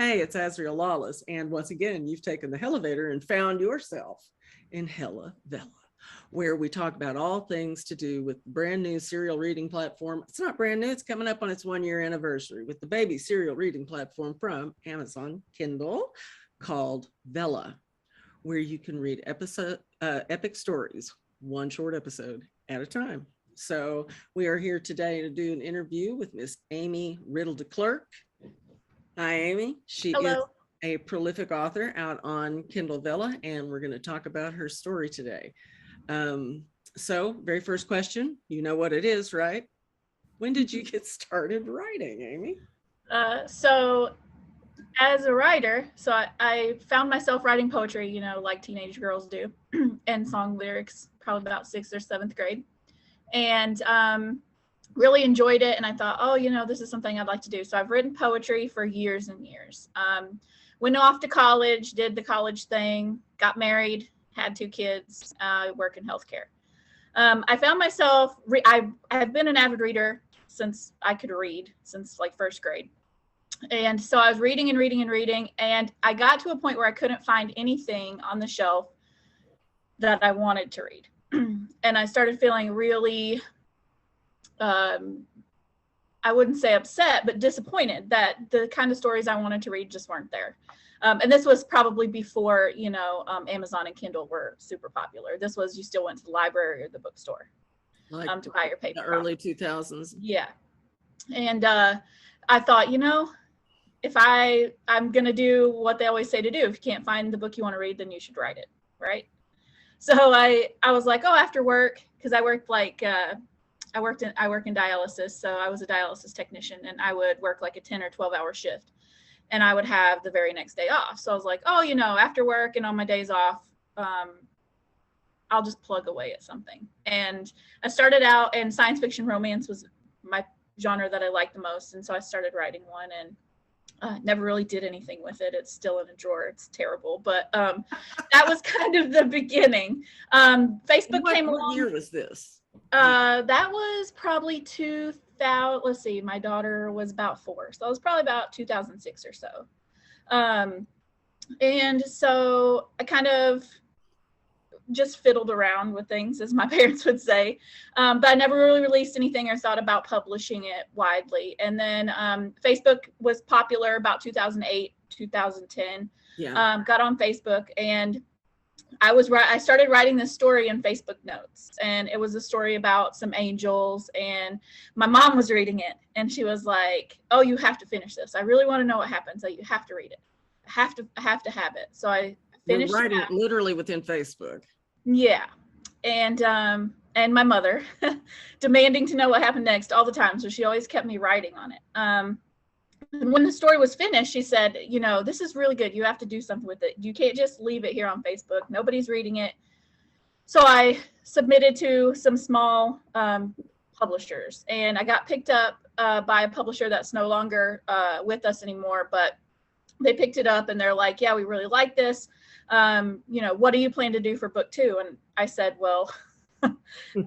Hey, it's Azrielle Lawless. And once again, you've taken the elevator and found yourself in Hella Vella, where we talk about all things to do with the brand new serial reading platform. It's not brand new, it's coming up on its 1-year anniversary with the baby serial reading platform from Amazon Kindle called Vella, where you can read epic stories, one short episode at a time. So we are here today to do an interview with Miss Amy Riddle DeClerck. Hi, Amy. She Hello. is a prolific author out on Kindle Vella, and we're going to talk about her story today. So, very first question, you know what it is, right? When did you get started writing, Amy? So as a writer, I found myself writing poetry, like teenage girls do, and song lyrics, probably about 6th or 7th grade. And really enjoyed it. And I thought, this is something I'd like to do. So I've written poetry for years and years. Went off to college, did the college thing, got married, had 2 kids, work in healthcare. I found myself, I've been an avid reader since I could read, since like 1st grade. And so I was reading and reading and reading. And I got to a point where I couldn't find anything on the shelf that I wanted to read. And I started feeling really, I wouldn't say upset, but disappointed that the kind of stories I wanted to read just weren't there. And this was probably before, Amazon and Kindle were super popular. This was, you still went to the library or the bookstore to buy your paper. The early 2000s. Yeah. And I thought, if I'm going to do what they always say to do, if you can't find the book you want to read, then you should write it. Right. So I was like, after work, because I worked I work in dialysis. So I was a dialysis technician, and I would work like a 10 or 12-hour shift, and I would have the very next day off. So I was like, after work and on my days off, I'll just plug away at something. And I started out, and science fiction romance was my genre that I liked the most. And so I started writing one, and never really did anything with it. It's still in a drawer. It's terrible. But that was kind of the beginning. Facebook came along. What year was this? That was probably 2000. Let's see, my daughter was about 4, so it was probably about 2006 or so. And so I kind of just fiddled around with things, as my parents would say, but I never really released anything or thought about publishing it widely. And then Facebook was popular about 2008, 2010. Yeah. Got on Facebook, and I started writing this story in Facebook notes, and it was a story about some angels, and my mom was reading it, and she was like, "Oh, you have to finish this. I really want to know what happens. So you have to read it. I have to have it." So I finished. You're writing literally within Facebook. Yeah. And my mother demanding to know what happened next all the time. So she always kept me writing on it. When the story was finished, she said, this is really good. You have to do something with it. You can't just leave it here on Facebook. Nobody's reading it. So I submitted to some small publishers, and I got picked up by a publisher that's no longer with us anymore, but they picked it up, and they're like, yeah, we really like this. What do you plan to do for book 2? And I said, well,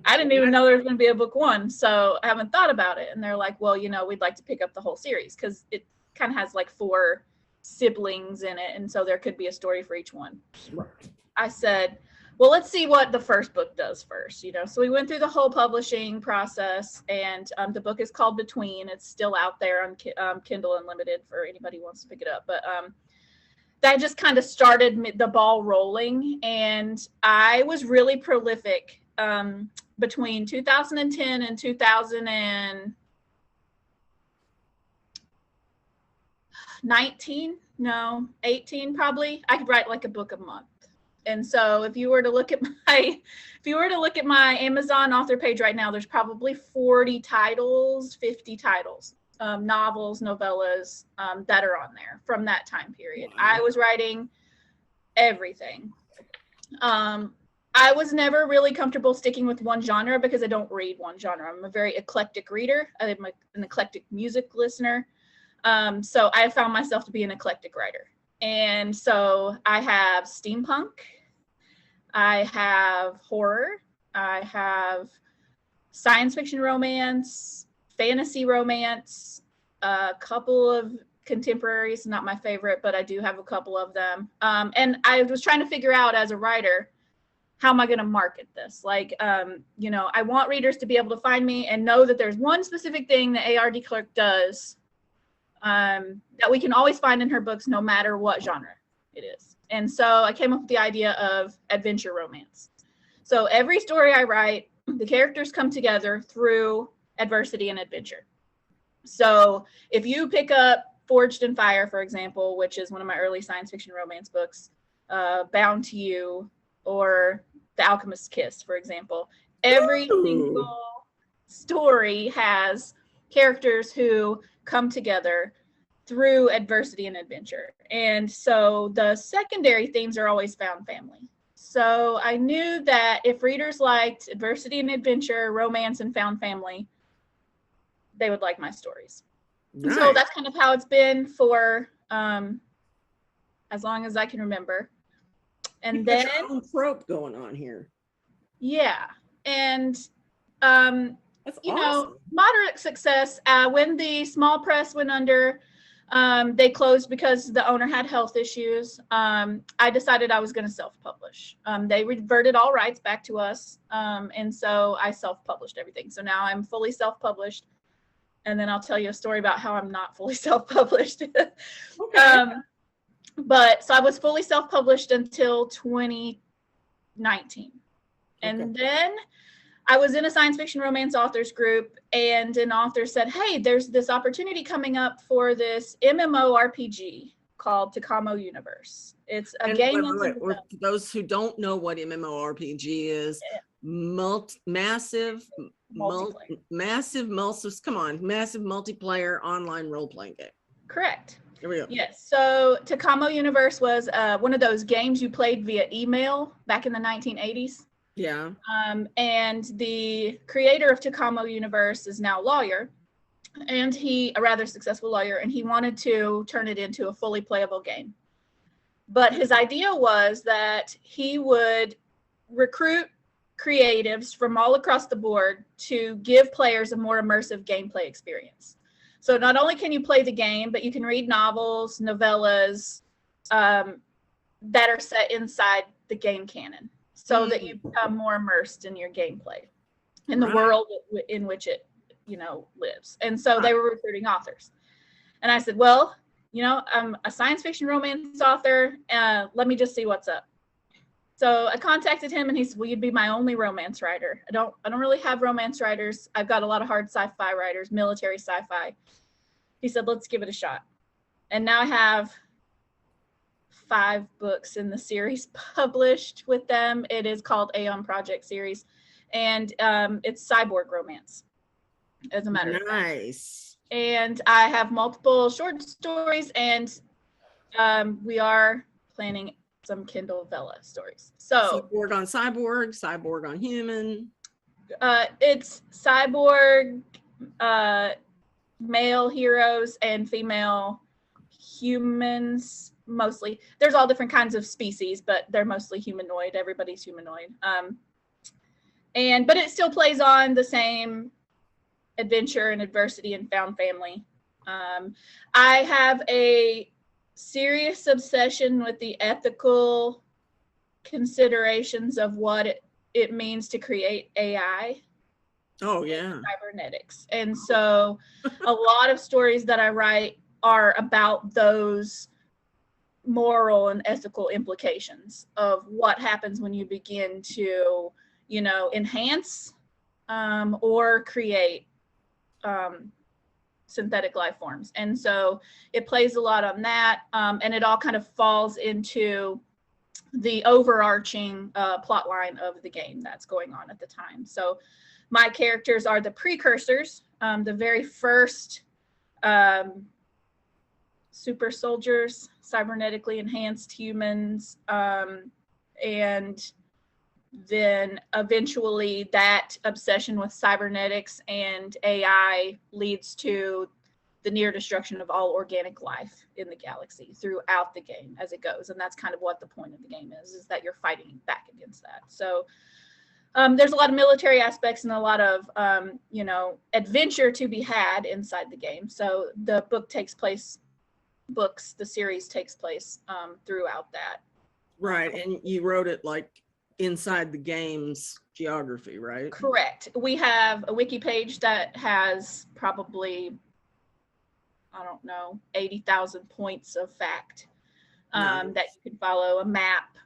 I didn't even know there was going to be a book 1, so I haven't thought about it. And they're like, well, we'd like to pick up the whole series, because it kind of has like 4 siblings in it, and so there could be a story for each one. I said, well, let's see what the first book does first, So we went through the whole publishing process, and the book is called Between. It's still out there on Kindle Unlimited for anybody who wants to pick it up. But that just kind of started the ball rolling, and I was really prolific between 2010 and 2018 probably. I could write like a book a month. And so if you were to look at my Amazon author page right now, there's probably 40 titles, 50 titles, novels, novellas that are on there from that time period. I was writing everything. I was never really comfortable sticking with one genre, because I don't read one genre. I'm a very eclectic reader. I'm an eclectic music listener. So I found myself to be an eclectic writer. And so I have steampunk, I have horror, I have science fiction romance, fantasy romance, a couple of contemporaries, not my favorite, but I do have a couple of them. And I was trying to figure out as a writer, how am I going to market this? Like, you know, I want readers to be able to find me and know that there's one specific thing that A.R. DeClerck does that we can always find in her books, no matter what genre it is. And so I came up with the idea of adventure romance. So every story I write, the characters come together through adversity and adventure. So if you pick up Forged in Fire, for example, which is one of my early science fiction romance books, Bound to You, or The Alchemist's Kiss, for example, every single story has characters who come together through adversity and adventure. And so the secondary themes are always found family. So I knew that if readers liked adversity and adventure, romance, and found family, they would like my stories. Nice. So that's kind of how it's been for as long as I can remember. And You've then got your own trope going on here. Yeah. And that's you awesome. know, moderate success. When the small press went under, they closed because the owner had health issues. I decided I was going to self-publish. They reverted all rights back to us. And so I self-published everything. So now I'm fully self-published. And then I'll tell you a story about how I'm not fully self-published. Okay. But so I was fully self-published until 2019. And then I was in a science fiction romance authors group, and an author said, hey, there's this opportunity coming up for this MMORPG called Takamo Universe. It's a game. For those who don't know what MMORPG is, massive multiplayer online role-playing game. Correct. Here we go. Yes. So Takamo Universe was one of those games you played via email back in the 1980s. Yeah. And the creator of Takamo Universe is now a lawyer, and a rather successful lawyer, and he wanted to turn it into a fully playable game. But his idea was that he would recruit creatives from all across the board to give players a more immersive gameplay experience. So not only can you play the game, but you can read novels, novellas that are set inside the game canon, so that you become more immersed in your gameplay, in the world in which it, you know, lives. And so they were recruiting authors. And I said, well, you know, I'm a science fiction romance author. Let me just see what's up. So I contacted him, and he said, well, you'd be my only romance writer. I don't really have romance writers. I've got a lot of hard sci-fi writers, military sci-fi. He said, let's give it a shot. And now I have 5 books in the series published with them. It is called Aeon Project series, and it's cyborg romance, as a matter of fact. Nice. And I have multiple short stories, and we are planning some Kindle Vella stories. So cyborg on cyborg, cyborg on human. It's cyborg, male heroes and female humans, mostly. There's all different kinds of species, but they're mostly humanoid. Everybody's humanoid. But it still plays on the same adventure and adversity and found family. I have a serious obsession with the ethical considerations of what it means to create AI. Oh, yeah. Cybernetics. And so a lot of stories that I write are about those moral and ethical implications of what happens when you begin to, you know, enhance or create synthetic life forms. And so it plays a lot on that, and it all kind of falls into the overarching plot line of the game that's going on at the time. So my characters are the precursors, the very first super soldiers, cybernetically enhanced humans, and then eventually that obsession with cybernetics and AI leads to the near destruction of all organic life in the galaxy throughout the game as it goes. And that's kind of what the point of the game is that you're fighting back against that. So there's a lot of military aspects and a lot of, you know, adventure to be had inside the game. So the book takes place books, the series takes place throughout that. Right. And you wrote it like inside the game's geography, right? Correct. We have a wiki page that has probably, I don't know, 80,000 points of fact Nice. that you can follow, a map.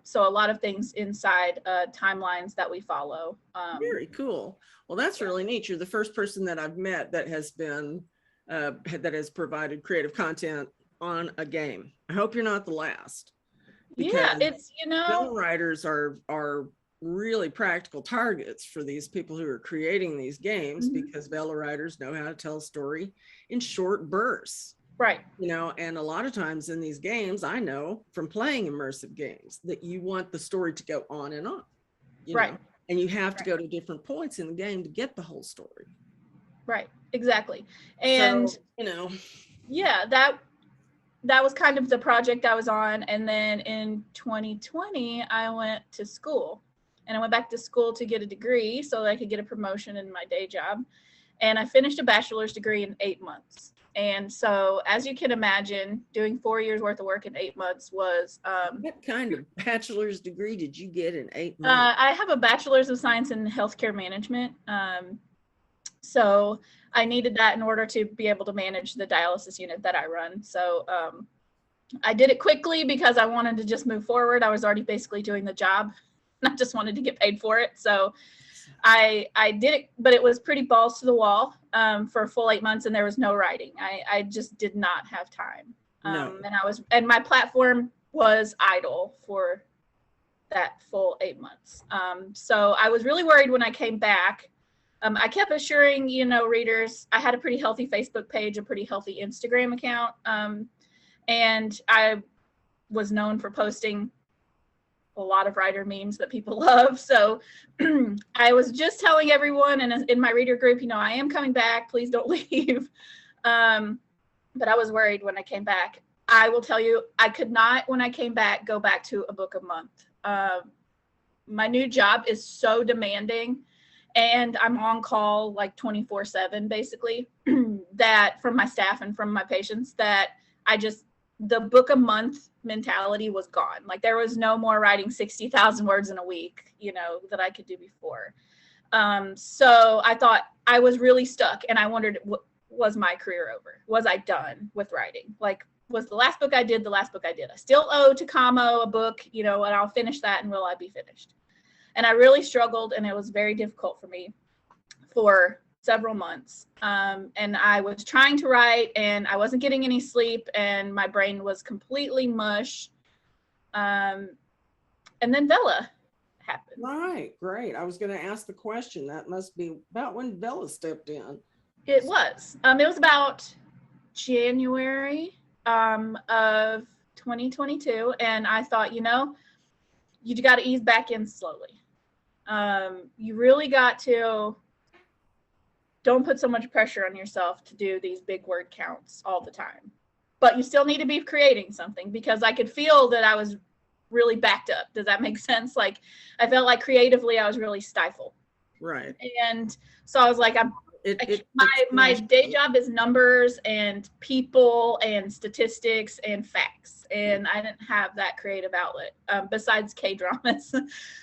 So a lot of things inside timelines that we follow. Very cool. Well, that's really neat. You're the first person that I've met that has been, that has provided creative content on a game. I hope you're not the last. Yeah, it's, Vella writers are really practical targets for these people who are creating these games, because Vella writers know how to tell a story in short bursts. Right. And a lot of times in these games, I know from playing immersive games that you want the story to go on and on. Right. And you have to go to different points in the game to get the whole story. Right. Exactly. And so, yeah, that was kind of the project I was on. And then in 2020, I went to school, and I went back to school to get a degree so that I could get a promotion in my day job. And I finished a bachelor's degree in 8 months. And so, as you can imagine, doing 4 years worth of work in 8 months was. What kind of bachelor's degree did you get in 8 months? I have a bachelor's of science in healthcare management. So I needed that in order to be able to manage the dialysis unit that I run. So I did it quickly because I wanted to just move forward. I was already basically doing the job. I just wanted to get paid for it. So I did it, but it was pretty balls to the wall for a full 8 months, and there was no writing. I just did not have time. No. And my platform was idle for that full 8 months. So I was really worried when I came back. I kept assuring, readers, I had a pretty healthy Facebook page, a pretty healthy Instagram account. And I was known for posting a lot of writer memes that people love. So I was just telling everyone, and in my reader group, I am coming back, please don't leave. But I was worried when I came back. I will tell you, I could not, when I came back, go back to a book a month. My new job is so demanding, and I'm on call like 24/7 basically, that from my staff and from my patients, that the book a month mentality was gone. Like there was no more writing 60,000 words in a week, that I could do before. So I thought I was really stuck, and I wondered, was my career over? Was I done with writing? Like, was the last book I did the last book I did? I still owe Takamo a book, and I'll finish that, and will I be finished? And I really struggled, and it was very difficult for me for several months. And I was trying to write, and I wasn't getting any sleep, and my brain was completely mush. And then Vella happened. Right, great. I was going to ask the question. That must be about when Vella stepped in. It was. It was about January of 2022, and I thought, you got to ease back in slowly. You really got to. Don't put so much pressure on yourself to do these big word counts all the time. But you still need to be creating something, because I could feel that I was really backed up. Does that make sense? Like I felt like creatively I was really stifled. Right. And so I was like, my day job is numbers and people and statistics and facts. And I didn't have that creative outlet besides K-dramas.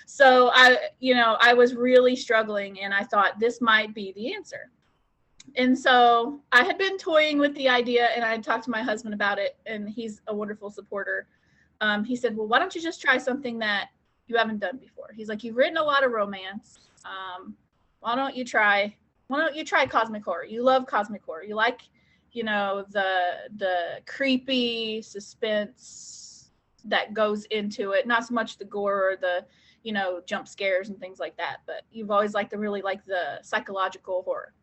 So I was really struggling, and I thought this might be the answer. And so I had been toying with the idea, and I had talked to my husband about it, and he's a wonderful supporter. He said, well, why don't you just try something that you haven't done before? He's like, you've written a lot of romance. Why don't you try cosmic horror? You love cosmic horror. You like, the creepy suspense that goes into it. Not so much the gore or the, jump scares and things like that, but you've always liked the psychological horror.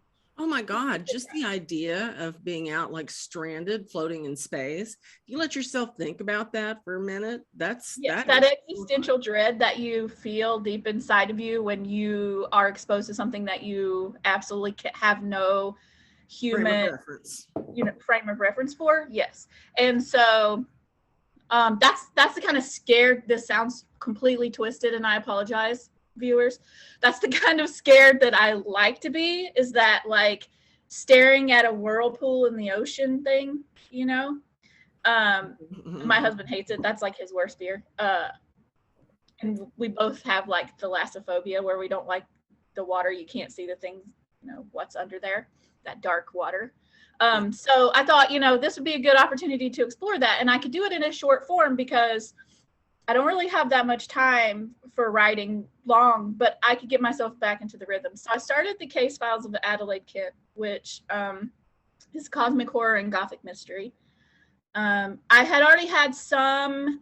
Oh my God, just the idea of being out like stranded, floating in space. You let yourself think about that for a minute. That existential dread that you feel deep inside of you when you are exposed to something that you absolutely have no human frame of reference for. Yes. And so that's the kind of scared, this sounds completely twisted, and I apologize, viewers. That's the kind of scared that I like to be, is that like staring at a whirlpool in the ocean thing, My husband hates it. That's like his worst fear. And we both have like thalassophobia, where we don't like the water. You can't see the things, what's under there, that dark water. So I thought, this would be a good opportunity to explore that. And I could do it in a short form because I don't really have that much time for writing long, but I could get myself back into the rhythm. So I started the Case Files of Adelaide Kent, which is cosmic horror and gothic mystery. I had already had some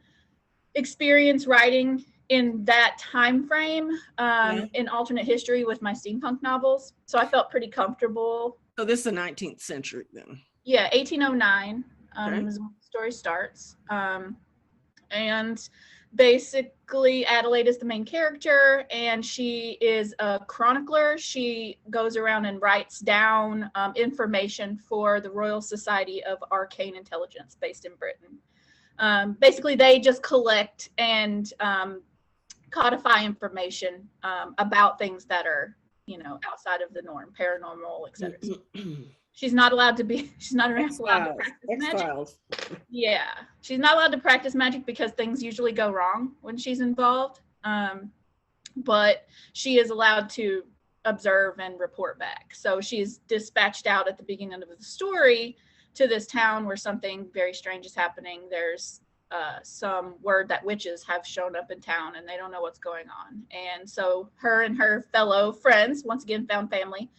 experience writing in that time frame in alternate history with my steampunk novels. So I felt pretty comfortable. So this is the 19th century then? Yeah, 1809 Okay. is when the story starts. And basically Adelaide is the main character, and she is a chronicler. She goes around and writes down information for the Royal Society of Arcane Intelligence based in Britain. Basically, they just collect and codify information about things that are, outside of the norm, paranormal, etc. She's not allowed to practice magic. Yeah, she's not allowed to practice magic because things usually go wrong when she's involved. But she is allowed to observe and report back. So she's dispatched out at the beginning of the story to this town where something very strange is happening. There's some word that witches have shown up in town and they don't know what's going on. And so her and her fellow friends, once again, found family,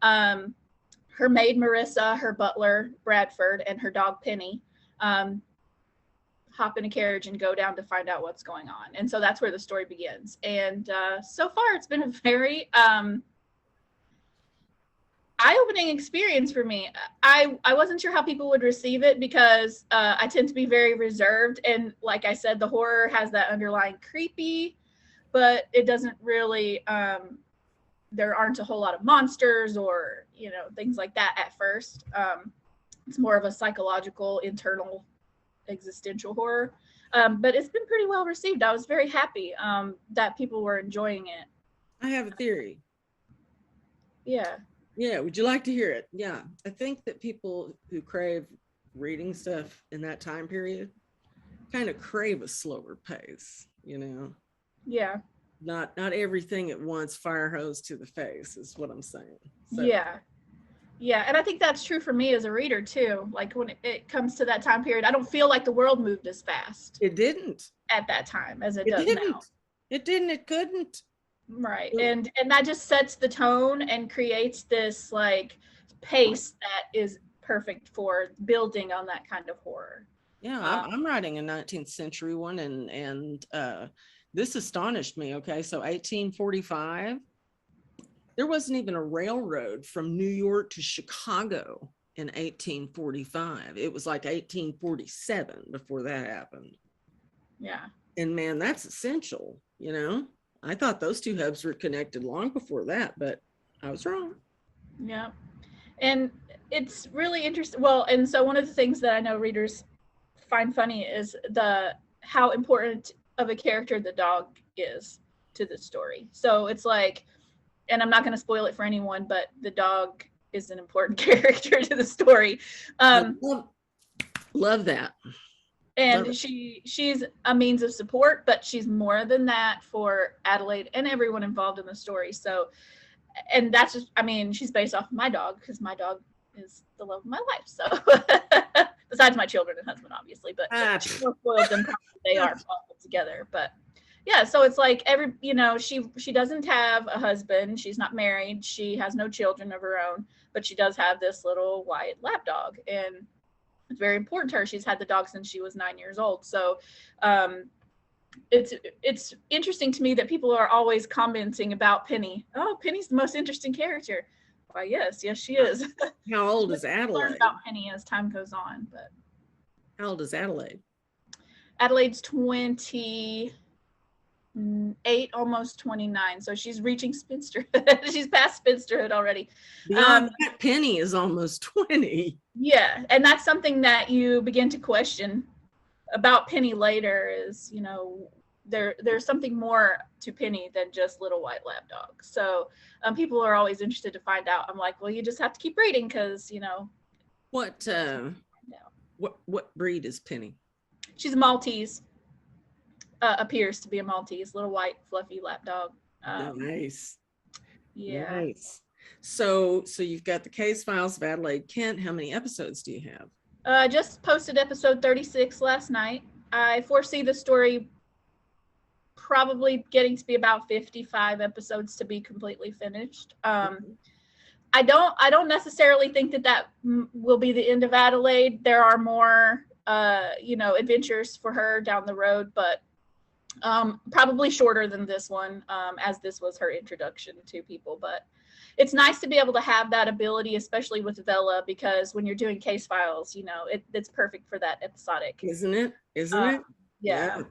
her maid Marissa, her butler Bradford, and her dog Penny hop in a carriage and go down to find out what's going on. And so that's where the story begins. And so far it's been a very eye-opening experience for me. I wasn't sure how people would receive it because I tend to be very reserved, and like I said, the horror has that underlying creepy, but it doesn't really there aren't a whole lot of monsters or things like that at first. It's more of a psychological, internal, existential horror, but it's been pretty well received. I was very happy that people were enjoying it. I have a theory. Yeah, would you like to hear it? Yeah, I think that people who crave reading stuff in that time period kind of crave a slower pace, yeah, not everything at once, fire hose to the face is what I'm saying. So. Yeah, and I think that's true for me as a reader too. Like when it comes to that time period, I don't feel like the world moved as fast. It didn't at that time as it does now. It didn't. It couldn't. Right. And that just sets the tone and creates this like pace that is perfect for building on that kind of horror. Yeah, I'm writing a 19th century one, and this astonished me. Okay, so 1845, there wasn't even a railroad from New York to Chicago in 1845. It was like 1847 before that happened. Yeah. And man, that's essential, I thought those two hubs were connected long before that, but I was wrong. Yeah. And it's really interesting. Well, and so one of the things that I know readers find funny is how important of a character the dog is to the story. So it's like, and I'm not going to spoil it for anyone, but the dog is an important character to the story. Love that. And she's a means of support, but she's more than that for Adelaide and everyone involved in the story. So, and that's just, she's based off of my dog because my dog is the love of my life. So, besides my children and husband, obviously, but she spoiled them. They are all together. But yeah, so it's like she doesn't have a husband. She's not married. She has no children of her own, but she does have this little white lap dog, and it's very important to her. She's had the dog since she was 9 years old. So it's interesting to me that people are always commenting about Penny. Oh, Penny's the most interesting character. Why, yes, she is. How old is Adelaide? Learn about Penny as time goes on. But how old is Adelaide? Adelaide's 28, almost 29. So she's reaching spinster. She's past spinsterhood already. Beyond that, Penny is almost 20. Yeah, and that's something that you begin to question about Penny later is, there's something more to Penny than just little white lap dog. So people are always interested to find out. I'm like, well, you just have to keep reading because, What What breed is Penny? She's a Maltese. Appears to be a Maltese, little white fluffy lap dog. Nice. Yeah. Nice. So you've got the case files of Adelaide Kent. How many episodes do you have? Just posted episode 36 last night. I foresee the story probably getting to be about 55 episodes to be completely finished. I don't necessarily think that will be the end of Adelaide. There are more, adventures for her down the road, but probably shorter than this one, as this was her introduction to people. But it's nice to be able to have that ability, especially with Vella, because when you're doing case files, it's perfect for that episodic. Isn't it? Isn't it? Yeah.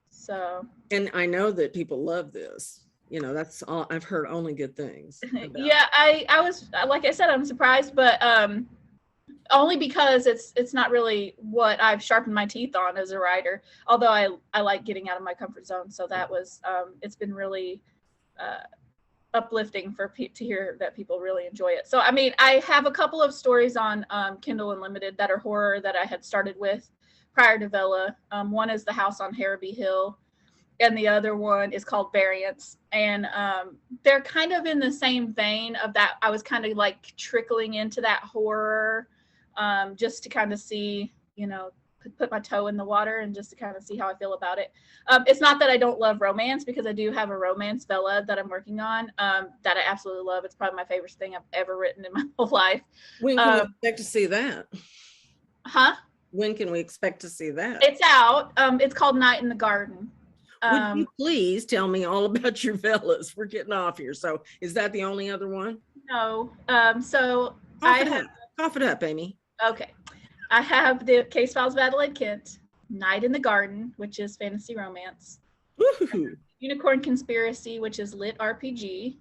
So. And I know that people love this. That's all I've heard, only good things. Yeah, I was, like I said, I'm surprised, but only because it's not really what I've sharpened my teeth on as a writer, although I like getting out of my comfort zone. So that was it's been really uplifting to hear that people really enjoy it. So I mean, I have a couple of stories on Kindle Unlimited that are horror that I had started with prior to Vella. One is The House on Harrowby Hill, and the other one is called Variants, and they're kind of in the same vein of that. I was kind of like trickling into that horror, just to kind of see, put my toe in the water and just to kind of see how I feel about it. It's not that I don't love romance, because I do have a romance Vella that I'm working on, that I absolutely love. It's probably my favorite thing I've ever written in my whole life. When can we expect to see that? Huh? When can we expect to see that? It's out. It's called Night in the Garden. Would you please tell me all about your Vellas? We're getting off here. So is that the only other one? No. So Cough it up, Amy. Okay. I have the Case Files of Adelaide Kent, Night in the Garden, which is fantasy romance, Unicorn Conspiracy, which is lit RPG,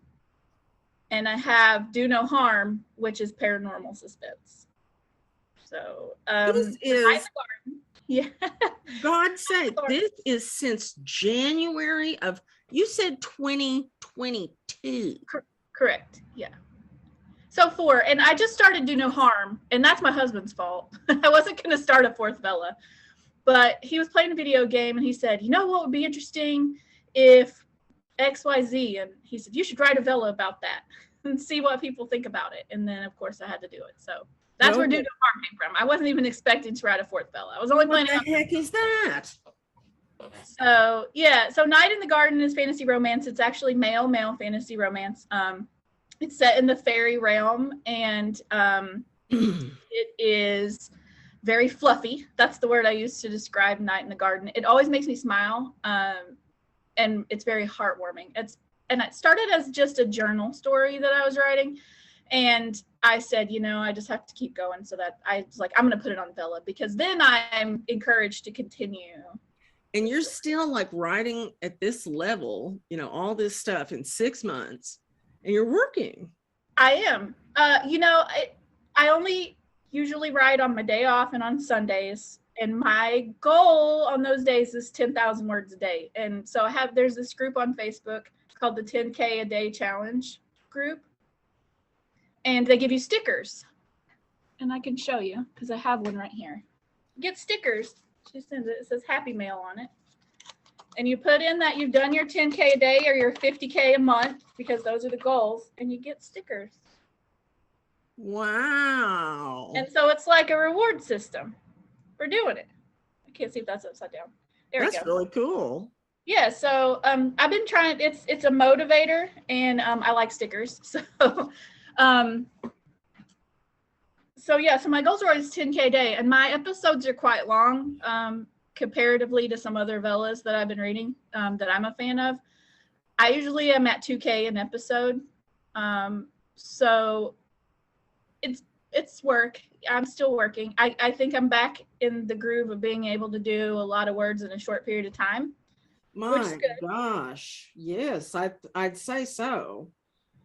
and I have Do No Harm, which is paranormal suspense. So this is, Night in the Garden. Yeah. God's sake, this is since January of, you said 2022. Correct. Yeah. So and I just started Do No Harm, and that's my husband's fault. I wasn't going to start a fourth Vella, but he was playing a video game and he said, what would be interesting if XYZ, and he said, you should write a Vella about that and see what people think about it. And then of course I had to do it. So that's where Do No Harm came from. I wasn't even expecting to write a fourth Vella. I was only planning. What the heck is that? So yeah, so Night in the Garden is fantasy romance. It's actually male fantasy romance. It's set in the fairy realm, and it is very fluffy. That's the word I use to describe Night in the Garden. It always makes me smile, and it's very heartwarming. And it started as just a journal story that I was writing, and I said, I just have to keep going. So that I was like, I'm going to put it on Vella, because then I'm encouraged to continue. And you're still like writing at this level, all this stuff in 6 months. And you're working. I am. I only usually write on my day off and on Sundays. And my goal on those days is 10,000 words a day. And so there's this group on Facebook called the 10K a day challenge group. And they give you stickers. And I can show you because I have one right here. Get stickers. She sends it. It says Happy Mail on it. And you put in that you've done your 10K a day or your 50K a month, because those are the goals, and you get stickers. Wow. And so it's like a reward system for doing it. I can't see if that's upside down. That's really cool. Yeah, so I've been trying, it's a motivator, and I like stickers. So yeah, so my goals are always 10K a day, and my episodes are quite long. Comparatively to some other Vellas that I've been reading, that I'm a fan of. I usually am at 2K an episode. So it's work. I'm still working. I think I'm back in the groove of being able to do a lot of words in a short period of time. My gosh. Yes, I'd say so.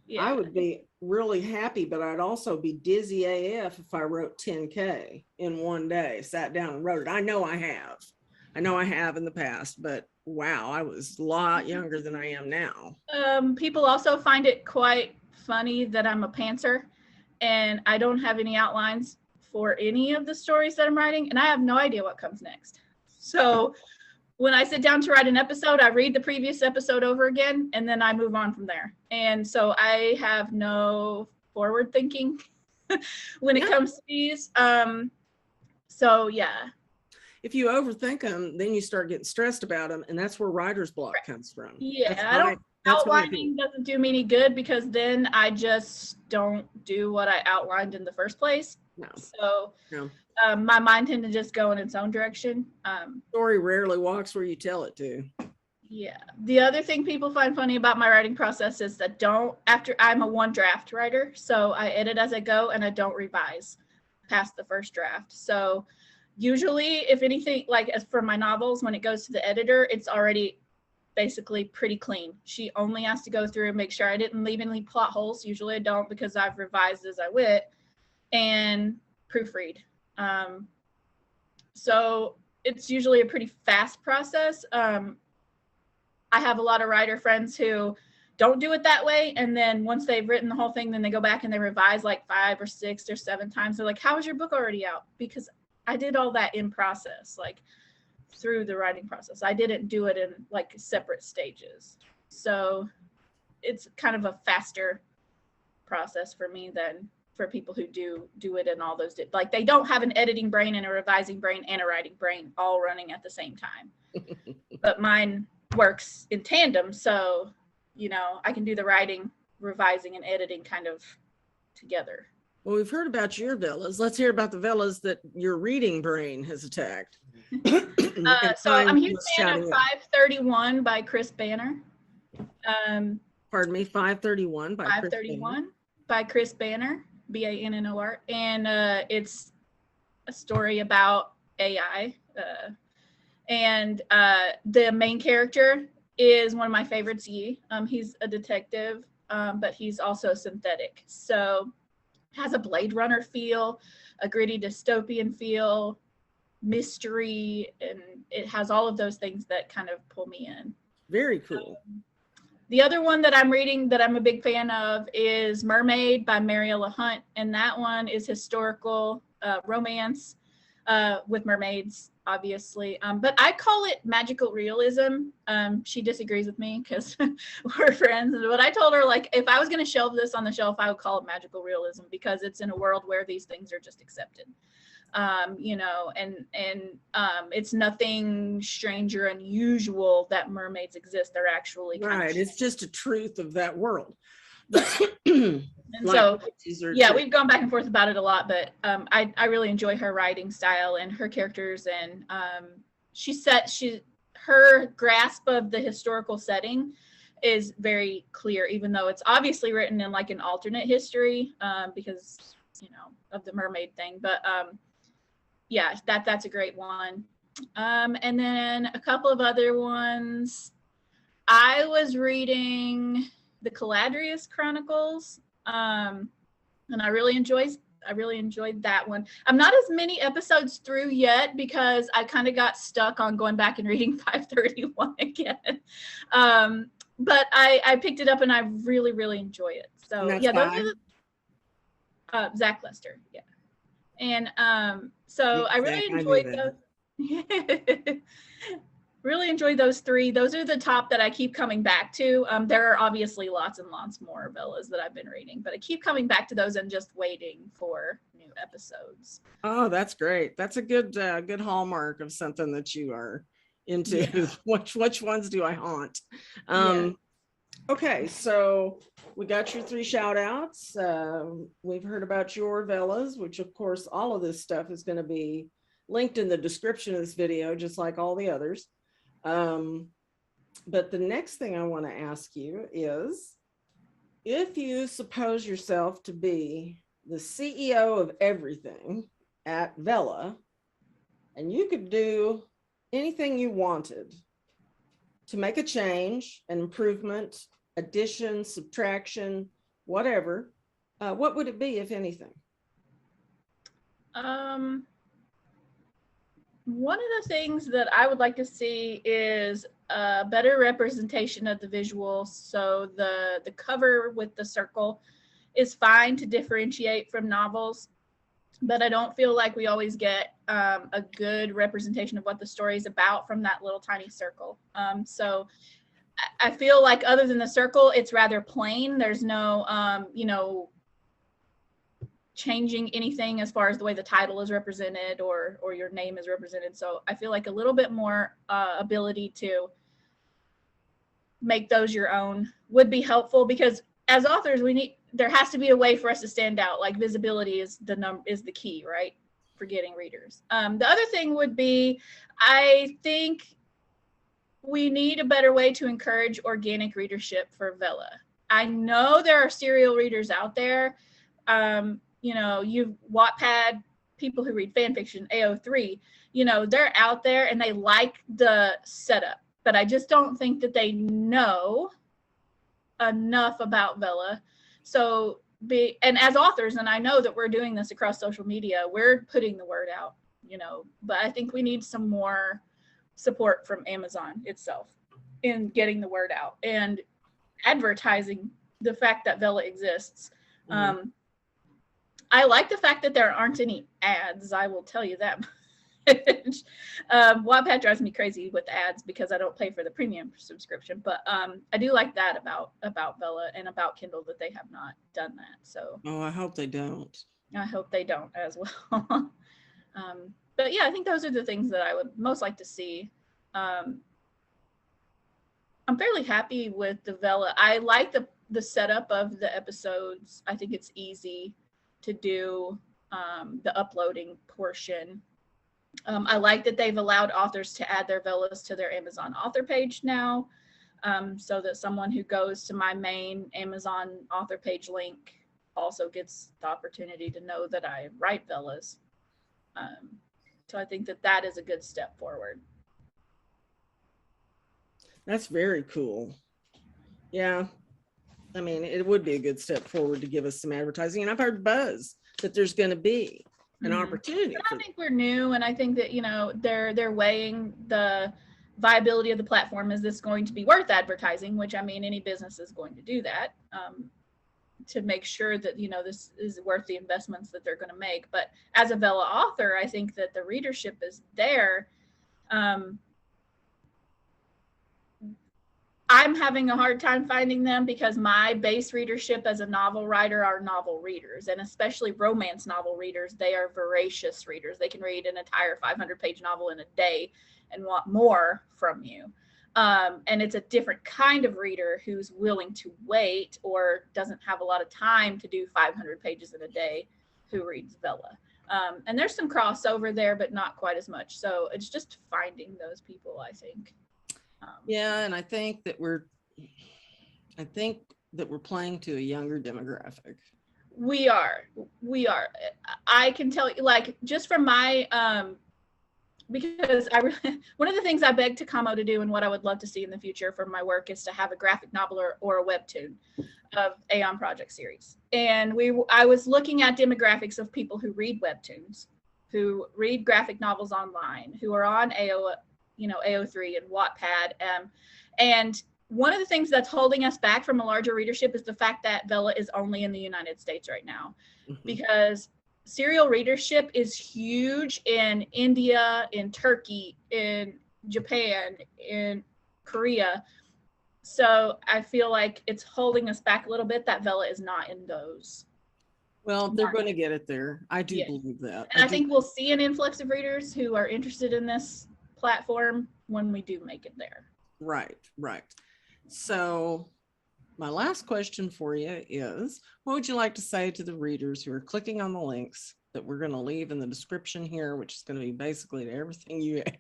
Yeah. I would be really happy, but I'd also be dizzy AF if I wrote 10K in one day, sat down and wrote it. I know I have in the past, but wow, I was a lot younger than I am now. People also find it quite funny that I'm a pantser and I don't have any outlines for any of the stories that I'm writing, and I have no idea what comes next. So when I sit down to write an episode, I read the previous episode over again, and then I move on from there. And so I have no forward thinking when it comes to these. So yeah. If you overthink them, then you start getting stressed about them, and that's where writer's block comes from. Yeah, outlining doesn't do me any good, because then I just don't do what I outlined in the first place. No. So my mind tends to just go in its own direction. Story rarely walks where you tell it to. Yeah. The other thing people find funny about my writing process is that I'm a one draft writer, so I edit as I go and I don't revise past the first draft. So usually, if anything, like as for my novels, when it goes to the editor, it's already basically pretty clean. She only has to go through and make sure I didn't leave any plot holes. Usually I don't, because I've revised as I went, and proofread. So it's usually a pretty fast process. I have a lot of writer friends who don't do it that way, and then once they've written the whole thing, then they go back and they revise like 5 or 6 or 7 times. They're like, how is your book already out? Because I did all that in process, like through the writing process. I didn't do it in like separate stages. So it's kind of a faster process for me than for people who do it in all those, like they don't have an editing brain and a revising brain and a writing brain all running at the same time. But mine works in tandem. So, I can do the writing, revising, and editing kind of together. Well, we've heard about your Vellas. Let's hear about the Vellas that your reading brain has attacked. So I'm a huge fan of 531 by Chris Bannon. Pardon me, 531 by 531 by Chris Bannon, Bannor. And it's a story about AI. And the main character is one of my favorites, Yi. He's a detective, but he's also synthetic. So has a Blade Runner feel, a gritty dystopian feel, mystery, and it has all of those things that kind of pull me in. Very cool. The other one that I'm reading that I'm a big fan of is Mermaid by Mariella Hunt, and that one is historical romance with mermaids, obviously, but I call it magical realism. She disagrees with me because we're friends, but I told her, like, if I was going to shelve this on the shelf, I would call it magical realism, because it's in a world where these things are just accepted. It's nothing strange or unusual that mermaids exist. They're actually right. It's just a truth of that world. And so, yeah, we've gone back and forth about it a lot, but I really enjoy her writing style and her characters, and her grasp of the historical setting is very clear, even though it's obviously written in like an alternate history because of the mermaid thing. But yeah, that's a great one. And then a couple of other ones. I was reading the Caladrius Chronicles, and I really enjoyed that one. I'm not as many episodes through yet because I kind of got stuck on going back and reading 531 again. But I picked it up and I really, really enjoy it. So yeah, those are the Zack Lester, yeah. And so I really enjoyed those. Really enjoyed those 3. Those are the top that I keep coming back to. There are obviously lots and lots more Vellas that I've been reading, but I keep coming back to those and just waiting for new episodes. Oh, that's great. That's a good hallmark of something that you are into. Yeah. Which ones do I haunt? Okay, so we got your 3 shout outs. We've heard about your Vellas, which of course all of this stuff is going to be linked in the description of this video, just like all the others. But the next thing I want to ask you is, if you suppose yourself to be the CEO of everything at Vella, and you could do anything you wanted to make a change, an improvement, addition, subtraction, whatever, what would it be, if anything? One of the things that I would like to see is a better representation of the visuals. So the cover with the circle is fine to differentiate from novels. but I don't feel like we always get a good representation of what the story is about from that little tiny circle. So I feel like other than the circle, it's rather plain. There's no, changing anything as far as the way the title is represented or your name is represented. So I feel like a little bit more ability to make those your own would be helpful, because as authors, there has to be a way for us to stand out. Like visibility is the key, right? For getting readers. The other thing would be, I think we need a better way to encourage organic readership for Vella. I know there are serial readers out there. You've Wattpad, people who read fan fiction, AO3, they're out there and they like the setup, but I just don't think that they know enough about Vella. So and as authors, and I know that we're doing this across social media, we're putting the word out, but I think we need some more support from Amazon itself in getting the word out and advertising the fact that Vella exists. Mm-hmm. I like the fact that there aren't any ads. I will tell you that. Wattpad drives me crazy with ads because I don't pay for the premium subscription. But I do like that about Vella and about Kindle, that they have not done that. So I hope they don't. I hope they don't as well. But yeah, I think those are the things that I would most like to see. I'm fairly happy with the Vella. I like the setup of the episodes. I think it's easy to do the uploading portion. I like that they've allowed authors to add their Vellas to their Amazon author page now, so that someone who goes to my main Amazon author page link also gets the opportunity to know that I write Vellas. So I think that is a good step forward. That's very cool. Yeah. I mean, it would be a good step forward to give us some advertising. And I've heard buzz that there's going to be an opportunity. But I think we're new, and I think that, they're weighing the viability of the platform. Is this going to be worth advertising? Which, I mean, any business is going to do that to make sure that, this is worth the investments that they're going to make. But as a Vella author, I think that the readership is there. I'm having a hard time finding them because my base readership as a novel writer are novel readers, and especially romance novel readers. They are voracious readers. They can read an entire 500-page novel in a day and want more from you. And it's a different kind of reader who's willing to wait or doesn't have a lot of time to do 500 pages in a day who reads Vella. And there's some crossover there, but not quite as much. So it's just finding those people, I think. Yeah, and I think that we're playing to a younger demographic. We are. I can tell you, like, just from my because one of the things I begged Takamo to do, and what I would love to see in the future for my work, is to have a graphic novel or a webtoon of Aeon Project series. And I was looking at demographics of people who read webtoons, who read graphic novels online, who are on AO3 and Wattpad. And one of the things that's holding us back from a larger readership is the fact that Vella is only in the United States right now, because serial readership is huge in India, in Turkey, in Japan, in Korea. So I feel like it's holding us back a little bit that Vella is not in those. Well, they're going to get it there. I do believe that. And I think we'll see an influx of readers who are interested in this platform when we do make it there. Right. So my last question for you is, what would you like to say to the readers who are clicking on the links that we're going to leave in the description here, which is going to be basically to everything you have?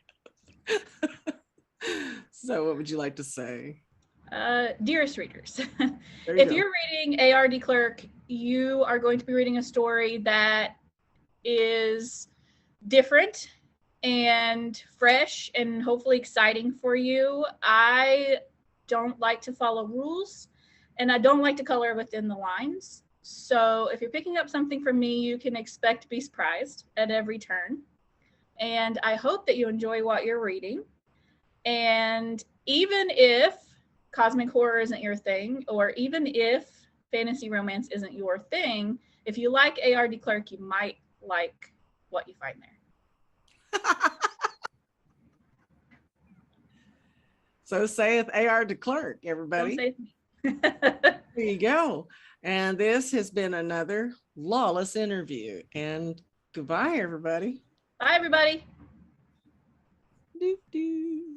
So what would you like to say? Dearest readers, if you're reading A.R. DeClerck, you are going to be reading a story that is different and fresh and hopefully exciting for you. I don't like to follow rules, and I don't like to color within the lines. So if you're picking up something from me, you can expect to be surprised at every turn. And I hope that you enjoy what you're reading. And even if cosmic horror isn't your thing, or even if fantasy romance isn't your thing, if you like A.R. DeClerck, you might like what you find there. So saith A.R. DeClerck, everybody. Don't say me. There you go. And this has been another Lawless interview. And goodbye, everybody. Bye, everybody. Doo-doo.